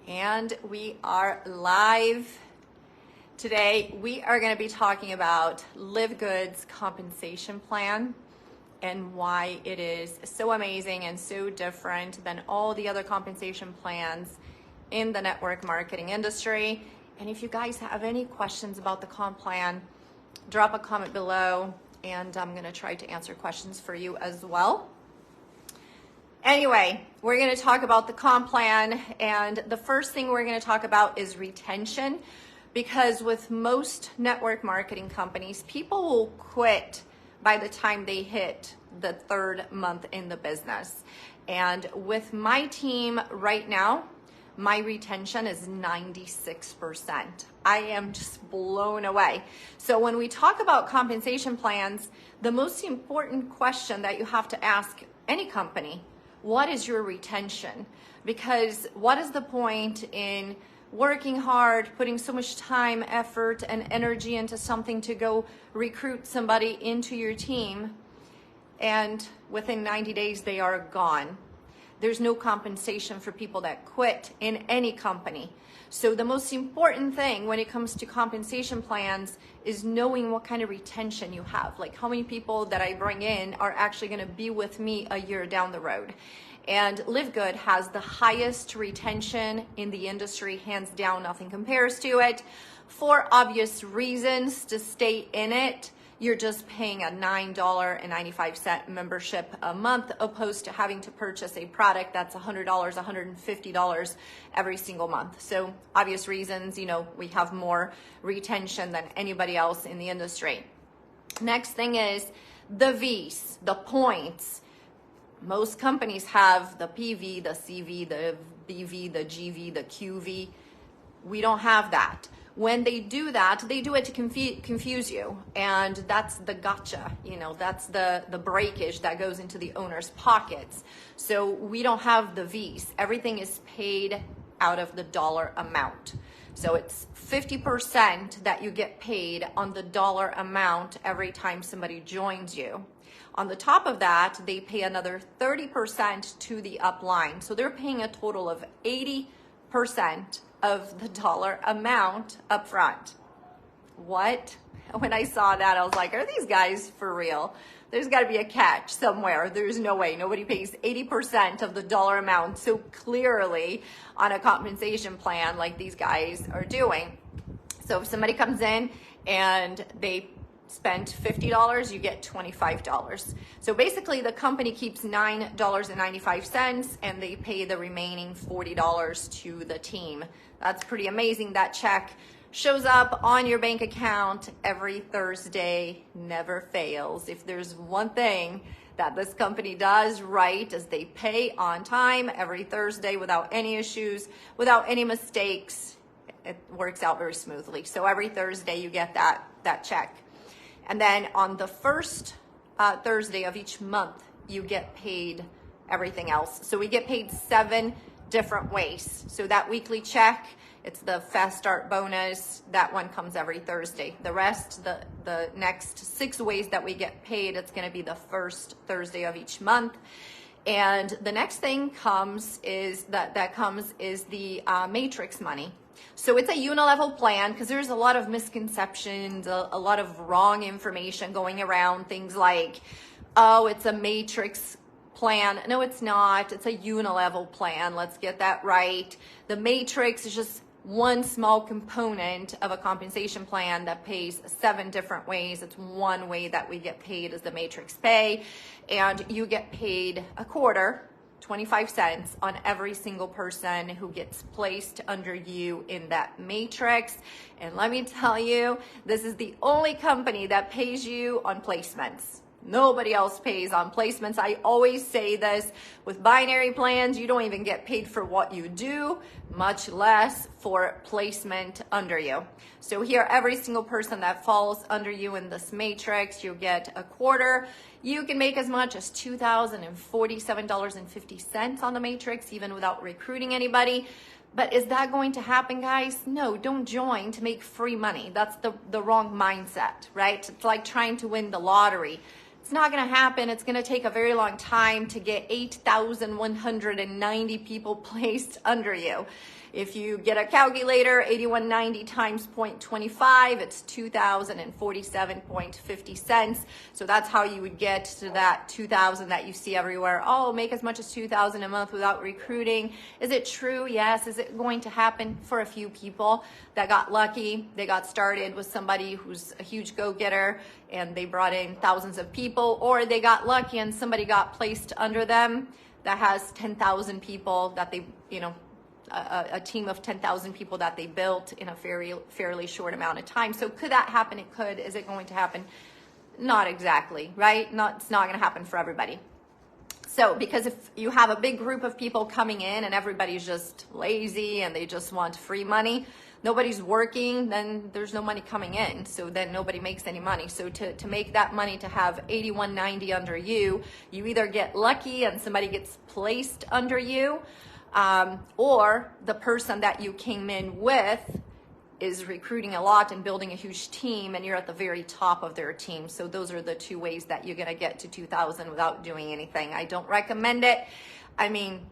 And we are live. Today we are going to be talking about LiveGood's compensation plan and why it is so amazing and so different than all the other compensation plans in the network marketing industry. And if you guys have any questions about the comp plan, drop a comment below and I'm going to try to answer questions for you as well. Anyway, we're going to talk about the comp plan, and the first thing we're going to talk about is retention, because with most network marketing companies, people will quit by the time they hit the third month in the business. And with my team right now, my retention is 96%. I am just blown away. So when we talk about compensation plans, the most important question that you have to ask any company, what is your retention? Because what is the point in working hard, putting so much time, effort, and energy into something to go recruit somebody into your team, and within 90 days they are gone? There's no compensation for people that quit in any company. So the most important thing when it comes to compensation plans is knowing what kind of retention you have. Like how many people that I bring in are actually going to be with me a year down the road. And LiveGood has the highest retention in the industry, hands down, nothing compares to it. For obvious reasons, to stay in it, you're just paying a $9.95 membership a month, opposed to having to purchase a product that's $100, $150 every single month. So obvious reasons, we have more retention than anybody else in the industry. Next thing is the V's, the points. Most companies have the PV, the CV, the BV, the GV, the QV. We don't have that. When they do that, they do it to confuse you, and that's the gotcha, that's the breakage that goes into the owner's pockets. So we don't have the V's. Everything is paid out of the dollar amount. So it's 50% that you get paid on the dollar amount every time somebody joins you. On the top of that, they pay another 30% to the upline. So they're paying a total of 80% of the dollar amount up front. What? When I saw that, I was like, are these guys for real? There's got to be a catch somewhere. There's no way. Nobody pays 80% of the dollar amount so clearly on a compensation plan like these guys are doing. So if somebody comes in and they spent $50, you get $25. So basically the company keeps $9.95 and they pay the remaining $40 to the team. That's pretty amazing. That check shows up on your bank account every Thursday, never fails. If there's one thing that this company does right, is they pay on time every Thursday without any issues, without any mistakes. It works out very smoothly. So every Thursday you get that check. And then on the first Thursday of each month, you get paid everything else. So we get paid 7 different ways. So that weekly check, it's the fast start bonus. That one comes every Thursday. The rest, the next 6 ways that we get paid, it's going to be the first Thursday of each month. And the next thing comes is the matrix money. So it's a unilevel plan, because there's a lot of misconceptions, a lot of wrong information going around. Things like, oh, it's a matrix plan. No, it's not. It's a unilevel plan. Let's get that right. The matrix is just one small component of a compensation plan that pays 7 different ways. It's one way that we get paid is the matrix pay, and you get paid a quarter, 25 cents, on every single person who gets placed under you in that matrix. And let me tell you, this is the only company that pays you on placements. Nobody else pays on placements. I always say this, with binary plans, you don't even get paid for what you do, much less for placement under you. So here, every single person that falls under you in this matrix, you get a quarter. You can make as much as $2,047.50 on the matrix, even without recruiting anybody. But is that going to happen, guys? No, don't join to make free money. That's the wrong mindset, right? It's like trying to win the lottery. It's not going to happen. It's going to take a very long time to get 8,190 people placed under you. If you get a calculator, 8190 times 0.25, it's 2,047.50 cents. So that's how you would get to that 2,000 that you see everywhere. Oh, make as much as 2,000 a month without recruiting. Is it true? Yes. Is it going to happen for a few people that got lucky? They got started with somebody who's a huge go-getter and they brought in thousands of people, or they got lucky and somebody got placed under them that has 10,000 people that they, a team of 10,000 people that they built in a fairly short amount of time. So could that happen? It could. Is it going to happen? Not exactly, right? It's not going to happen for everybody. So because if you have a big group of people coming in and everybody's just lazy and they just want free money, nobody's working, then there's no money coming in. So then nobody makes any money. So to make that money, to have 8190 under you, you either get lucky and somebody gets placed under you, or the person that you came in with is recruiting a lot and building a huge team, and you're at the very top of their team. So those are the two ways that you're going to get to 2,000 without doing anything. I don't recommend it. I mean,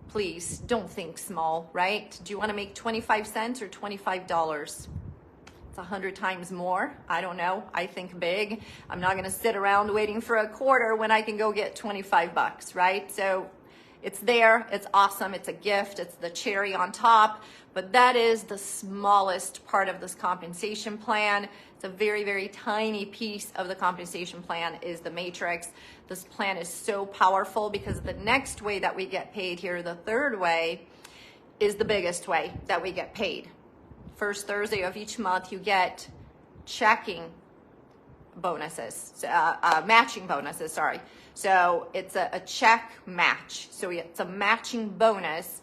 please don't think small, right? Do you want to make 25 cents or $25? It's 100 times more. I don't know. I think big. I'm not going to sit around waiting for a quarter when I can go get 25 bucks, right? So it's there, it's awesome, it's a gift, it's the cherry on top, but that is the smallest part of this compensation plan. It's a very, very tiny piece of the compensation plan is the matrix. This plan is so powerful because the next way that we get paid here, the third way, is the biggest way that we get paid. First Thursday of each month, you get checking bonuses, matching bonuses, sorry. So it's a check match. So it's a matching bonus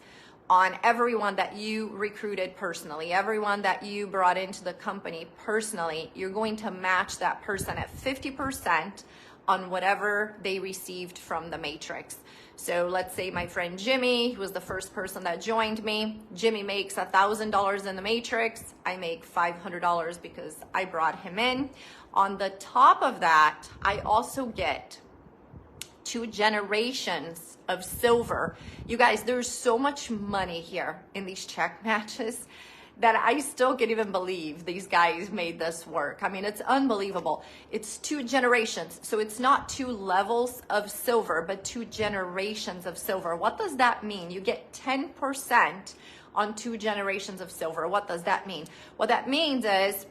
on everyone that you recruited personally, everyone that you brought into the company personally. You're going to match that person at 50% on whatever they received from the matrix. So let's say my friend Jimmy, who was the first person that joined me, Jimmy makes $1,000 in the matrix. I make $500 because I brought him in. On the top of that, I also get 2 generations of silver. You guys, there's so much money here in these check matches that I still can't even believe these guys made this work. I mean, it's unbelievable. It's 2 generations. So it's not 2 levels of silver, but 2 generations of silver. What does that mean? You get 10% on 2 generations of silver. What does that mean? What that means is,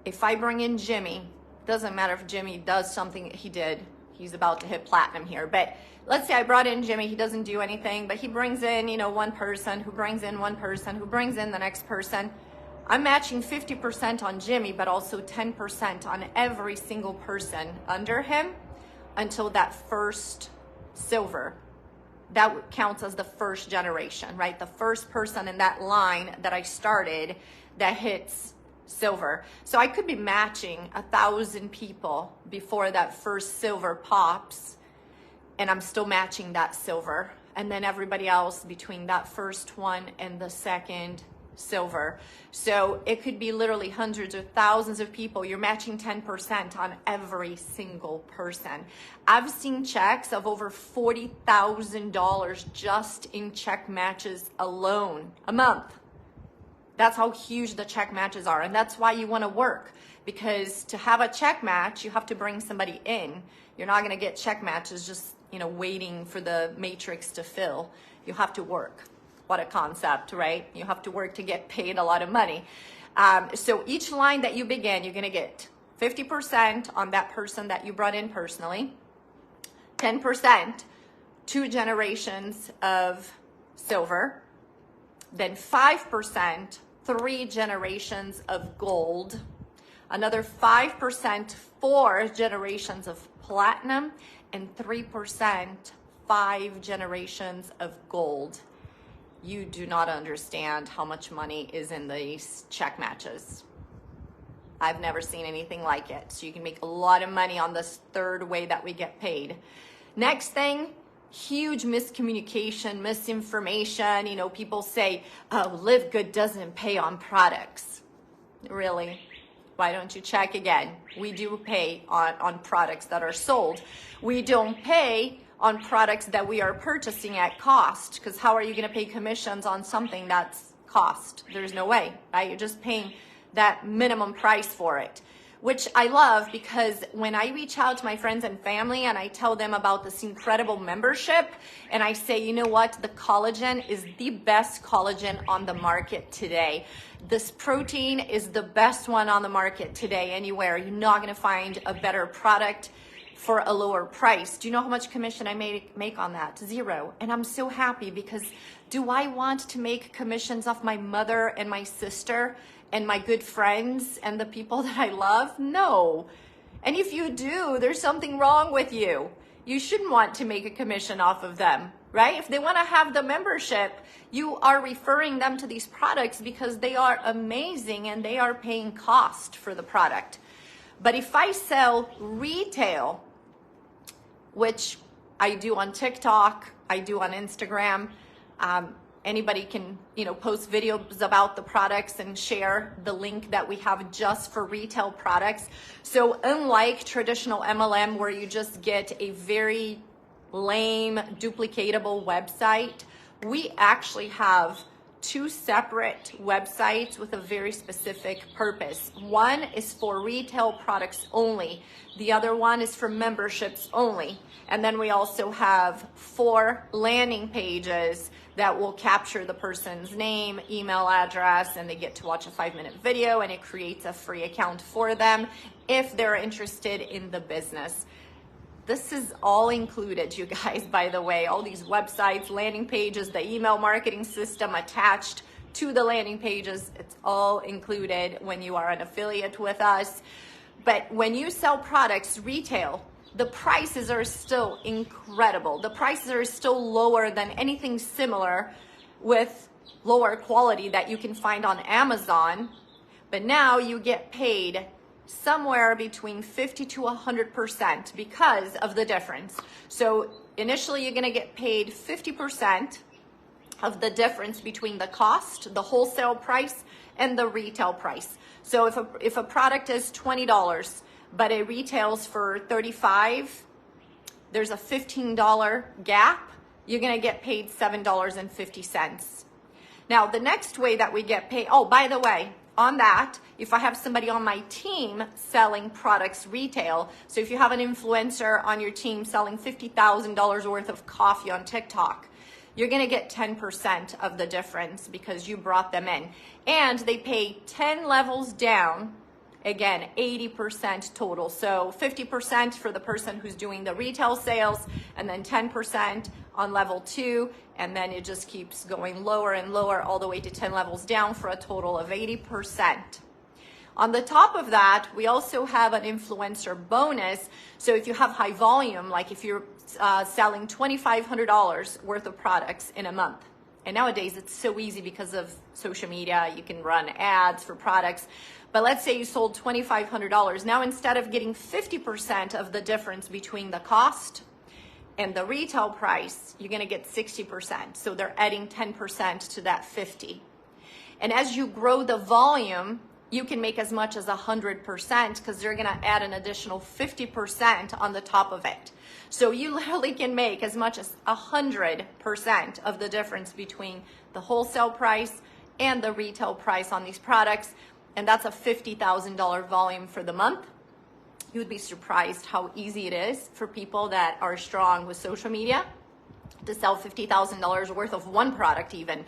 if I bring in Jimmy, doesn't matter if Jimmy does something he did, he's about to hit platinum here, but let's say I brought in Jimmy, he doesn't do anything, but he brings in, one person, who brings in one person, who brings in the next person. I'm matching 50% on Jimmy, but also 10% on every single person under him until that first silver. That counts as the first generation, right? The first person in that line that I started that hits silver. So I could be matching 1,000 people before that first silver pops, and I'm still matching that silver. And then everybody else between that first one and the second silver. So it could be literally hundreds or thousands of people. You're matching 10% on every single person. I've seen checks of over $40,000 just in check matches alone a month. That's how huge the check matches are. And that's why you want to work, because to have a check match, you have to bring somebody in. You're not going to get check matches just, waiting for the matrix to fill. You have to work. What a concept, right? You have to work to get paid a lot of money. So each line that you begin, you're going to get 50% on that person that you brought in personally, 10%, 2 generations of silver, then 5%, 3 generations of gold, another 5%, 4 generations of platinum, and 3%, 5 generations of gold. You do not understand how much money is in these check matches. I've never seen anything like it. So you can make a lot of money on this third way that we get paid. Next thing, huge miscommunication, misinformation. People say, oh, LiveGood doesn't pay on products. Really? Why don't you check again? We do pay on products that are sold. We don't pay on products that we are purchasing at cost, because how are you going to pay commissions on something that's cost? There's no way, right? You're just paying that minimum price for it, which I love, because when I reach out to my friends and family and I tell them about this incredible membership and I say, you know what, the collagen is the best collagen on the market today. This protein is the best one on the market today anywhere. You're not going to find a better product for a lower price. Do you know how much commission I make on that? 0. And I'm so happy, because do I want to make commissions off my mother and my sister and my good friends and the people that I love? No. And if you do, there's something wrong with you. You shouldn't want to make a commission off of them, right? If they want to have the membership, you are referring them to these products because they are amazing and they are paying cost for the product. But if I sell retail, which I do on TikTok, I do on Instagram, anybody can, post videos about the products and share the link that we have just for retail products. So unlike traditional MLM, where you just get a very lame, duplicatable website, we actually have 2 separate websites with a very specific purpose. One is for retail products only. The other one is for memberships only. And then we also have 4 landing pages that will capture the person's name, email address, and they get to watch a 5-minute video, and it creates a free account for them if they're interested in the business. This is all included, you guys, by the way. All these websites, landing pages, the email marketing system attached to the landing pages, it's all included when you are an affiliate with us. But when you sell products retail, the prices are still incredible. The prices are still lower than anything similar with lower quality that you can find on Amazon. But now you get paid somewhere between 50 to 100% because of the difference. So initially you're going to get paid 50% of the difference between the cost, the wholesale price, and the retail price. So if a product is $20, but it retails for $35, there's a $15 gap. You're going to get paid $7.50. Now, the next way that we get paid, oh, by the way, on that, if I have somebody on my team selling products retail, so if you have an influencer on your team selling $50,000 worth of coffee on TikTok, you're going to get 10% of the difference because you brought them in. And they pay 10 levels down. Again, 80% total. So 50% for the person who's doing the retail sales, and then 10% on level 2, and then it just keeps going lower and lower all the way to 10 levels down for a total of 80%. On the top of that, we also have an influencer bonus. So if you have high volume, like if you're selling $2,500 worth of products in a month, and nowadays it's so easy because of social media, you can run ads for products. But let's say you sold $2,500. Now, instead of getting 50% of the difference between the cost and the retail price, you're going to get 60%. So they're adding 10% to that 50. And as you grow the volume, you can make as much as 100% because they're going to add an additional 50% on the top of it. So you literally can make as much as 100% of the difference between the wholesale price and the retail price on these products. And that's a $50,000 volume for the month. You would be surprised how easy it is for people that are strong with social media to sell $50,000 worth of one product, even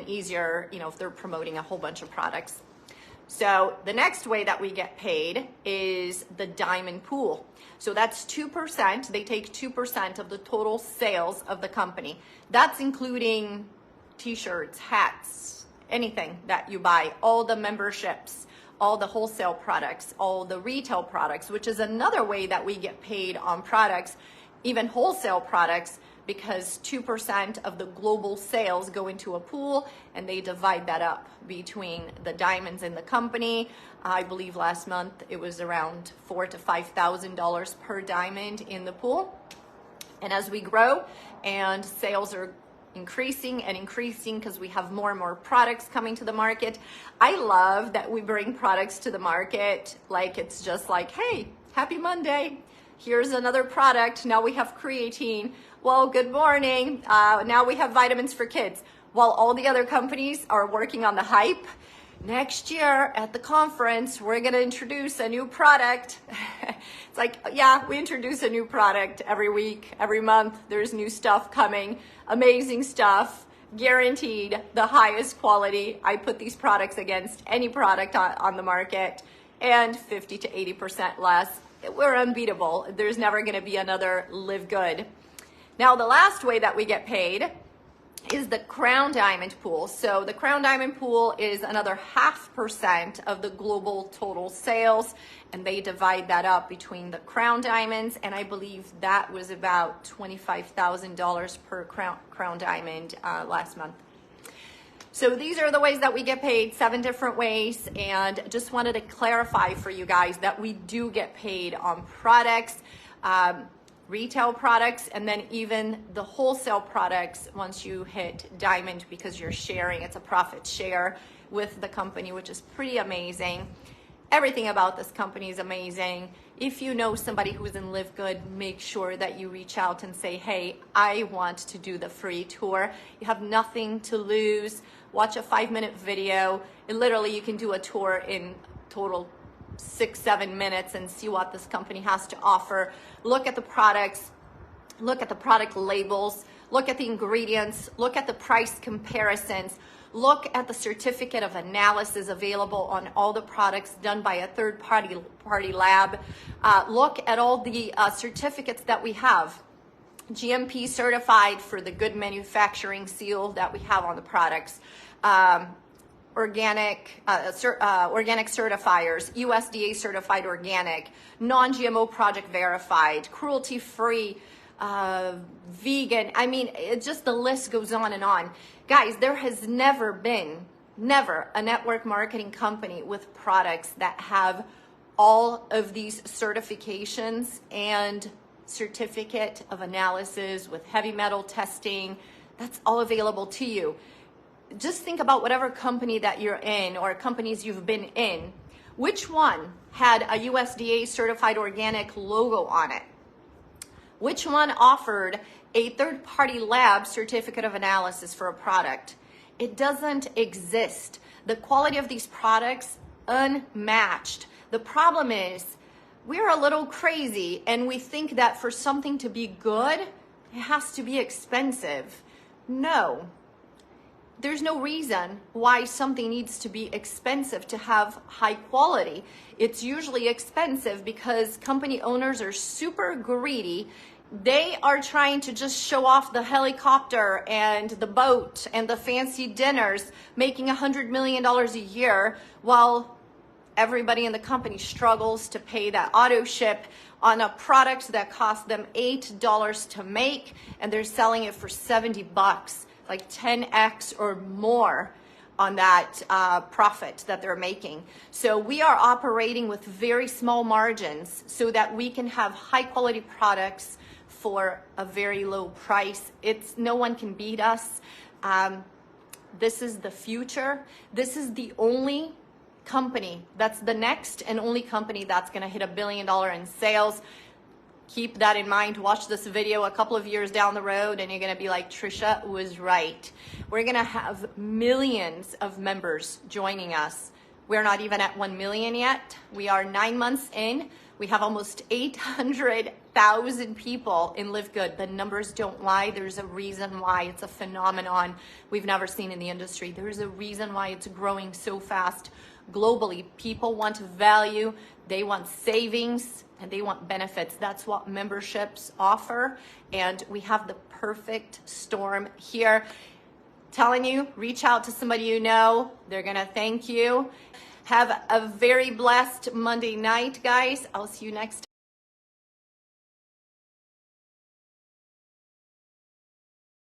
easier, if they're promoting a whole bunch of products. So the next way that we get paid is the diamond pool. So that's 2%. They take 2% of the total sales of the company. That's including t-shirts, hats, anything that you buy, all the memberships, all the wholesale products, all the retail products, which is another way that we get paid on products, even wholesale products, because 2% of the global sales go into a pool and they divide that up between the diamonds in the company. I believe last month it was around $4,000 to $5,000 per diamond in the pool. And as we grow and sales are increasing and increasing because we have more and more products coming to the market. I love that we bring products to the market like it's just like, hey, happy Monday. Here's another product. Now we have creatine. Well, good morning. Now we have vitamins for kids. While all the other companies are working on the hype, next year at the conference, we're going to introduce a new product. It's like, yeah, we introduce a new product every week, every month. There's new stuff coming, amazing stuff, guaranteed the highest quality. I put these products against any product on the market, and 50 to 80% less. We're unbeatable. There's never going to be another LiveGood. Now, the last way that we get paid is the Crown Diamond Pool. So the Crown Diamond Pool is another 0.5% of the global total sales, and they divide that up between the Crown Diamonds, and I believe that was about $25,000 per Crown Diamond last month. So these are the ways that we get paid, 7 different ways, and just wanted to clarify for you guys that we do get paid on products, retail products, and then even the wholesale products once you hit diamond, because you're sharing, it's a profit share with the company, which is pretty amazing. Everything about this company is amazing. If you know somebody who's in LiveGood, make sure that you reach out and say, hey, I want to do the free tour. You have nothing to lose. Watch a 5-minute video. And literally you can do a tour in total 6-7 minutes and see what this company has to offer. Look at the products, look at the product labels, look at the ingredients, look at the price comparisons, look at the certificate of analysis available on all the products done by a third-party lab. Look at all the certificates that we have. GMP certified for the good manufacturing seal that we have on the products. Organic certifiers, USDA certified organic, non-GMO project verified, cruelty-free, vegan. I mean, it just, the list goes on and on. Guys, there has never been a network marketing company with products that have all of these certifications and certificate of analysis with heavy metal testing. That's all available to you. Just think about whatever company that you're in or companies you've been in. Which one had a USDA certified organic logo on it? Which one offered a third-party lab certificate of analysis for a product? It doesn't exist. The quality of these products, unmatched. The problem is we're a little crazy and we think that for something to be good, it has to be expensive. No. There's no reason why something needs to be expensive to have high quality. It's usually expensive because company owners are super greedy. They are trying to just show off the helicopter and the boat and the fancy dinners, making $100 million a year, while everybody in the company struggles to pay that auto ship on a product that cost them $8 to make, and they're selling it for $70. Like 10x or more on that profit that they're making. So we are operating with very small margins so that we can have high quality products for a very low price. No one can beat us. This is the future. This is the only company, that's the next and only company that's gonna hit $1 billion in sales. Keep that in mind. Watch this video a couple of years down the road and you're going to be like, Trisha was right. We're going to have millions of members joining us. We're not even at 1 million yet. We are 9 months in. We have almost 800,000 people in LiveGood. The numbers don't lie. There's a reason why. It's a phenomenon we've never seen in the industry. There's a reason why it's growing so fast globally. People want value. They want savings. And they want benefits. That's what memberships offer. And we have the perfect storm here. Telling you, reach out to somebody you know. They're gonna thank you. Have a very blessed Monday night, guys. I'll see you next time.